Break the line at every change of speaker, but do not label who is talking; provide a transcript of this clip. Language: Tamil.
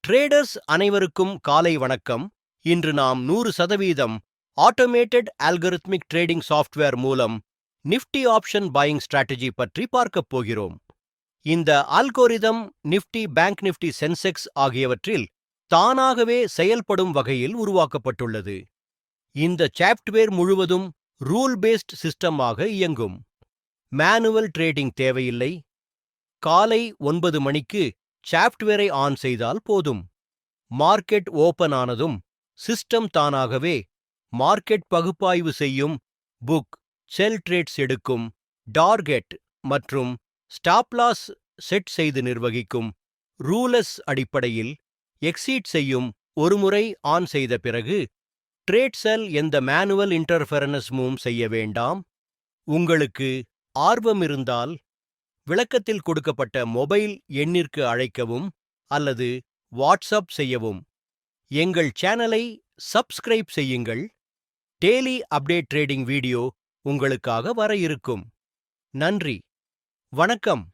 ட்ரேடர்ஸ் அனைவருக்கும் காலை வணக்கம். இன்று நாம் 100% ஆட்டோமேட்டட் அல்கரித்மிக் ட்ரேடிங் சாஃப்ட்வேர் மூலம் நிஃப்டி ஆப்ஷன் பையிங் ஸ்ட்ராட்டஜி பற்றி பார்க்கப் போகிறோம். இந்த algorithm Nifty, bank Nifty, Sensex ஆகியவற்றில் தானாகவே செயல்படும் வகையில் உருவாக்கப்பட்டுள்ளது. இந்த சாஃப்ட்வேர் முழுவதும் ரூல் பேஸ்ட் சிஸ்டமாக இயங்கும். மேனுவல் ட்ரேடிங் தேவையில்லை. காலை 9 மணிக்கு சாஃப்ட்வேரை ஆன் செய்தால் போதும். மார்க்கெட் ஓபன் ஆனதும் சிஸ்டம் தானாகவே மார்க்கெட் பகுப்பாய்வு செய்யும், புக், செல் ட்ரேட்ஸ் எடுக்கும், டார்கெட் மற்றும் ஸ்டாப் லாஸ் செட் செய்து நிர்வகிக்கும். ரூலஸ் அடிப்படையில் எக்ஸீட் செய்யும். ஒருமுறை ஆன் செய்த பிறகு ட்ரேட் செல் எந்த மேனுவல் இன்டர்ஃபெரன்ஸும் செய்ய வேண்டாம். உங்களுக்கு ஆர்வம் இருந்தால் விளக்கத்தில் கொடுக்கப்பட்ட மொபைல் எண்ணிற்கு அழைக்கவும் அல்லது வாட்ஸ்அப் செய்யவும். எங்கள் சேனலை சப்ஸ்கிரைப் செய்யுங்கள். டெய்லி அப்டேட் ட்ரேடிங் வீடியோ உங்களுக்காக வர இருக்கும். நன்றி, வணக்கம்.